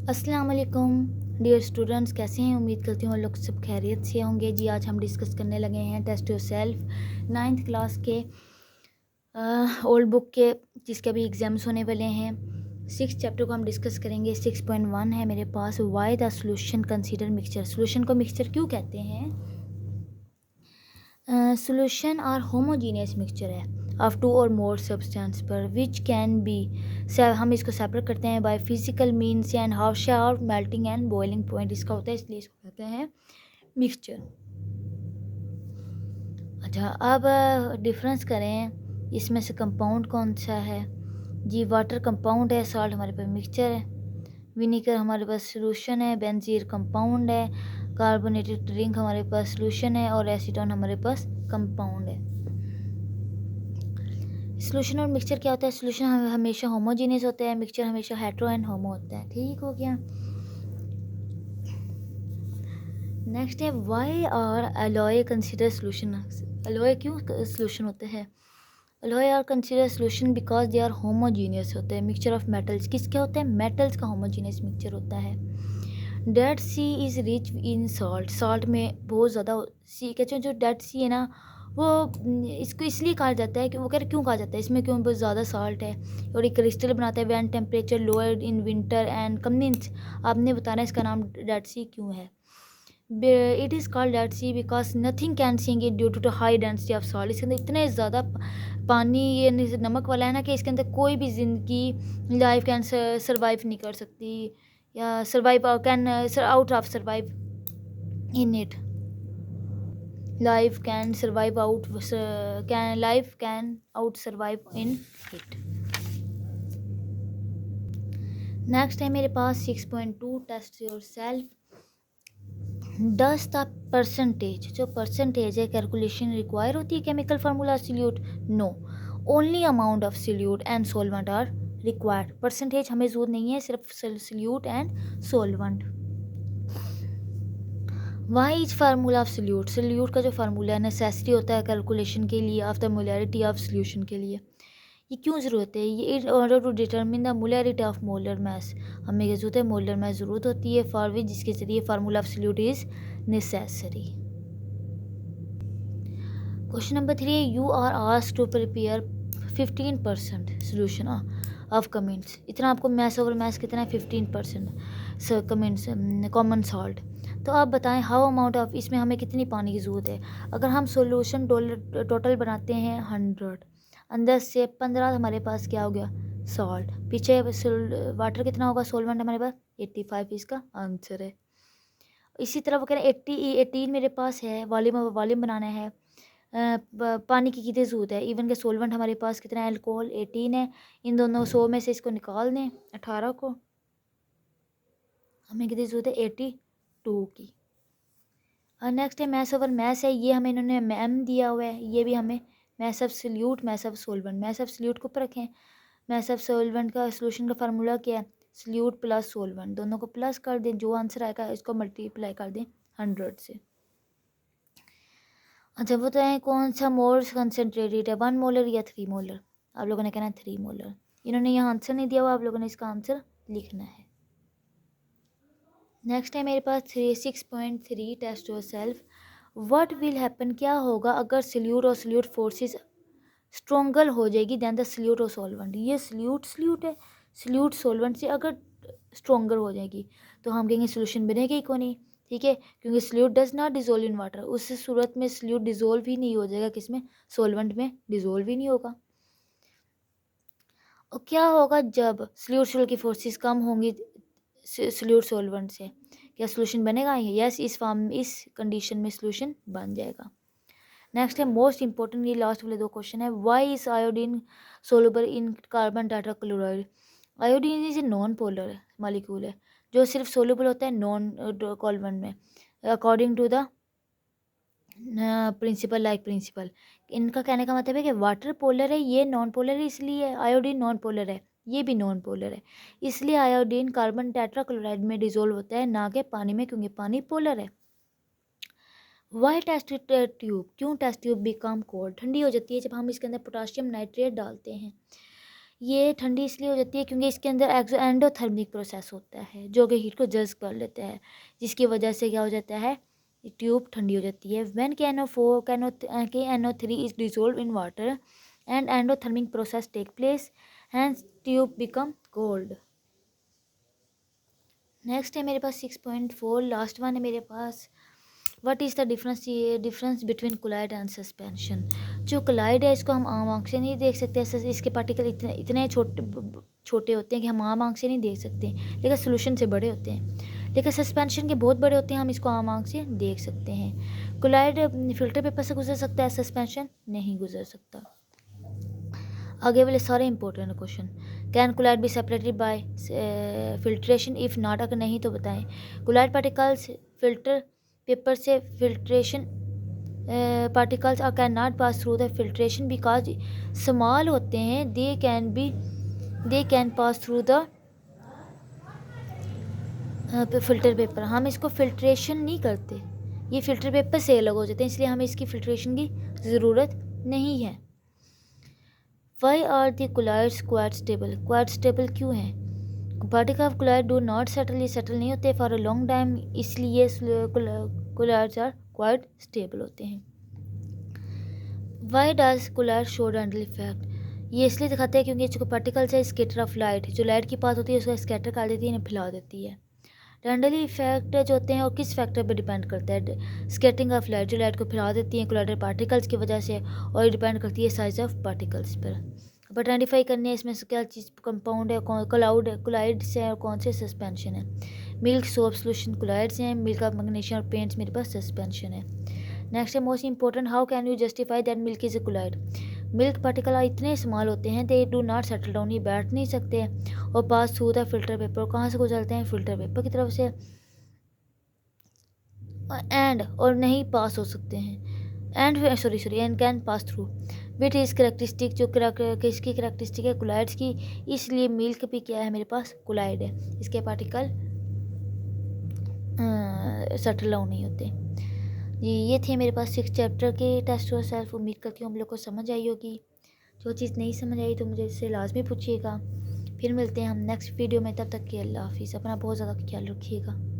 अस्सलाम वालेकुम dear students, कैसे हैं? उम्मीद करती हूँ लोग सब खैरियत से होंगे। जी, आज हम डिस्कस करने लगे हैं test yourself ninth class के ओल्ड बुक के, जिसके अभी एग्ज़ाम्स होने वाले हैं। 6 चैप्टर को हम डिस्कस करेंगे। 6.1 है मेरे पास, why the solution consider mixture. Solution को मिक्सचर क्यों कहते हैं? सोल्यूशन आर होमोजीनियस मिक्सचर है of two or more substance पर विच कैन बी, हम इसको सेपरेट करते हैं by physical means and how sharp melting and boiling point इसका होता है, इसलिए इसको कहते हैं मिक्सचर। अच्छा, अब डिफरेंस करें इसमें से कंपाउंड कौन सा है। जी, वाटर कंपाउंड है, सॉल्ट हमारे पास मिक्सचर है, विनीगर हमारे पास सोल्यूशन है, बेंजीर कंपाउंड है, कार्बोनेटेड ड्रिंक हमारे पास सोल्यूशन है और एसीटोन हमारे पास कंपाउंड है। सोल्यूशन और मिक्सचर क्या होता है? सोल्यूशन हमेशा होमोजीनियस होता है, मिक्सचर हमेशा हेटेरो एंड होमो होता है। ठीक हो गया। नेक्स्ट है why are alloy consider solution. Alloy क्यों सोल्यूशन होते हैं? Alloy are consider solution because they are homogeneous होते हैं। मिक्सचर ऑफ मेटल्स किसके होते हैं? मेटल्स का होमोजीनियस मिक्सचर होता है। Dead sea is rich in salt. Salt में बहुत ज़्यादा सी कहते हैं, जो डेड सी है ना, वो इसको इसलिए कहा जाता है कि वो कह रहे क्यों कहा जाता है, इसमें क्यों बहुत ज़्यादा सॉल्ट है और एक क्रिस्टल बनाता है when temperature lower in winter and commence. आपने बताना है इसका नाम डेड सी क्यों है। It is called dead sea because nothing can sink it due to the high density of salt. इसके अंदर इतने ज़्यादा पानी ये नमक वाला है ना कि इसके अंदर कोई भी ज़िंदगी लाइफ कैन सर्वाइव नहीं कर सकती, या survive can out of survive in it. Life can survive out can life can out survive in it. Next है मेरे पास 6.2 test yourself. Does the percentage, जो परसेंटेज है कैलकुलेशन रिक्वायर होती है chemical formula solute? No, only amount of solute and solvent are required. Percentage हमें जरूरत नहीं है, सिर्फ solute and solvent. Why is formula of solute. Solute का जो फार्मूला है नेसेसिटी होता है कैलकुलेशन के लिए of the molarity of solution के लिए। ये क्यों ज़रूरत है? ये in order to determine the molarity of molar mass. हमें क्या ज़रूरत है? मोलर मास ज़रूरत होती है फॉर विच, जिसके ज़रिए formula of solute is necessary. Question number 3, you are asked to prepare 15% solution of comments. इतना आपको मैस ओवर मैस कितना है? 15% कमेंट्स कॉमन सॉल्ट। तो आप बताएं हाउ अमाउंट ऑफ, इसमें हमें कितनी पानी की ज़रूरत है? अगर हम सोल्यूशन टोटल बनाते हैं 100, अंदर से 15 हमारे पास क्या हो गया? सॉल्ट। पीछे वाटर कितना होगा? सोलवेंट हमारे पास 85, इसका आंसर है। इसी तरह वो कह रहे हैं 18 मेरे पास है, वॉल्यूम वॉल्यूम बनाना है। पानी की कितनी ज़रूरत है? इवन के सोलवेंट हमारे पास कितना है? अल्कोहल 18 है। इन दोनों 100 में से इसको निकाल दें 18 को, हमें कितनी ज़रूरत है? 82 की। और नेक्स्ट है मैस ओवर मैस है, ये हमें इन्होंने मैम दिया हुआ है, ये भी हमें mass of solute mass of solvent. Mass of solute को ऊपर रखें, मैस ऑफ सोलवेंट का सोल्यूशन का फार्मूला क्या है? सॉल्यूट प्लस सोलवेंट, दोनों को प्लस कर दें, जो आंसर आएगा इसको मल्टीप्लाई कर दें 100 से। अच्छा, वो तो है कौन सा मोर कंसनट्रेटेड है, 1 मोलर या 3 मोलर? आप लोगों ने कहना है 3 मोलर। इन्होंने यहाँ आंसर नहीं दिया हुआ, आप लोगों ने इसका आंसर लिखना है। नेक्स्ट है मेरे पास 6.3 test yourself. What will happen, क्या होगा अगर सल्यूट और सल्यूट फोर्सेस स्ट्रोंगर हो जाएगी दैन द सल्यूट और सॉल्वेंट। ये सल्यूट है, सल्यूट सॉल्वेंट से अगर स्ट्रोंगर हो जाएगी तो हम कहेंगे सोल्यूशन बनेगा ही को नहीं। ठीक है, क्योंकि solute does not dissolve in water, उस सूरत में सल्यूट डिजोल्व ही नहीं हो जाएगा, किसमें? सॉल्वेंट में डिजोल्व ही नहीं होगा। और क्या होगा जब सल्यूट की फोर्सेस कम होंगी सल्यूट सॉल्वेंट से? क्या सोल्यूशन बनेगा? यस, इस फॉर्म इस कंडीशन में सोल्यूशन बन जाएगा। नेक्स्ट है मोस्ट इंपॉर्टेंट, ये लास्ट वाले 2 क्वेश्चन है। Why is iodine soluble in carbon tetrachloride. Iodine is a non polar molecule है, जो सिर्फ सोलुबल होता है नॉन कॉल्वेंट में, according to the principle like principle. इनका कहने का मतलब है कि वाटर पोलर है, ये नॉन पोलर है, इसलिए आयोडीन नॉन पोलर है, ये भी नॉन पोलर है, इसलिए आयोडीन कार्बन टेट्राक्लोराइड में डिजोल्व होता है, ना कि पानी में, क्योंकि पानी पोलर है। वाई टेस्ट ट्यूब, क्यों टेस्ट ट्यूब बिकम कोल्ड, ठंडी हो जाती है जब हम इसके अंदर पोटाशियम नाइट्रेट डालते हैं? ये ठंडी इसलिए हो जाती है क्योंकि इसके अंदर एंडोथर्मिक प्रोसेस होता है जो कि हीट को जज्ब कर लेता है, जिसकी वजह से क्या हो जाता है, ट्यूब ठंडी हो जाती है। When KNO3 is dissolve in water and endothermic process take place, hence tube become cold. Next है मेरे पास 6.4, लास्ट वन है मेरे पास। What is the difference between colloid and suspension. जो कोलाइड है इसको हम आम आँख से नहीं देख सकते, इसके पार्टिकल इतने छोटे होते हैं कि हम आम आँख से नहीं देख सकते, लेकिन सोल्यूशन से बड़े होते हैं। लेकिन सस्पेंशन के बहुत बड़े होते हैं, हम इसको आम आँख से देख सकते हैं। कोलाइड फिल्टर पेपर से गुजर सकता है, सस्पेंशन नहीं गुजर सकता। आगे वाले सारे important question. Can colloid be separated by filtration, if not, अगर नहीं तो बताएं। कोलाइड पार्टिकल्स फिल्टर पेपर से filtration particles are can not pass through the filtration because small होते हैं, they can pass through the filter paper. हम इसको filtration नहीं करते, ये फिल्टर पेपर से अलग हो जाते हैं, इसलिए हमें इसकी फिल्ट्रेशन की ज़रूरत नहीं है। Why are the colloids quite stable, quite stable क्यों है। Particle of colloid do not settle, ये सेटल नहीं होते फॉर अ लॉन्ग टाइम, इसलिए कोलाइड्स आर क्वाइट स्टेबल होते हैं। Why does colloid show Tyndall effect, ये इसलिए दिखाते हैं क्योंकि जो पार्टिकल्स है स्केटर ऑफ लाइट, जो लाइट की पाथ होती है उसको स्कैटर कर देती है, इन्हें फैला देती है। डंडली इफेक्ट जो होते हैं और किस फैक्टर पर डिपेंड करता है। स्कैटरिंग ऑफ लाइट, जो लाइट को फैला देती है कोलाइडल पार्टिकल्स की वजह से, और डिपेंड करती है साइज ऑफ पार्टिकल्स पर। अब आइडेंटिफाई करने इसमें से क्या चीज़ कंपाउंड है, कोलाइड्स है और कौन से सस्पेंशन है। मिल्क सोप सोल्यूशन कोलाइड्स हैं, मिल्क ऑफ मैग्नीशियम और पेंट्स मेरे पास सस्पेंशन है। नेक्स्ट है most important, how can you justify that milk is a colloid. Milk particle इतने स्मॉल होते हैं, they do not settle down, ये बैठ नहीं सकते और pass through the filter paper, कहाँ से गुजरते हैं, फिल्टर पेपर की तरफ से, एंड और नहीं पास हो सकते हैं, and can pass through with is characteristic, जो किसकी करेक्टरिस्टिक है, कोलाइड्स की, इसलिए मिल्क भी क्या है मेरे पास, कोलाइड है, इसके पार्टिकल सेटल डाउन नहीं होते। ये थे मेरे पास 6 चैप्टर के टेस्ट और सेल्फ। उम्मीद करती हूँ हम लोग को समझ आई होगी। जो चीज़ नहीं समझ आई तो मुझे इससे लाजमी पूछिएगा। फिर मिलते हैं हम नेक्स्ट वीडियो में, तब तक के अल्लाह हाफिज़। अपना बहुत ज़्यादा ख्याल रखिएगा।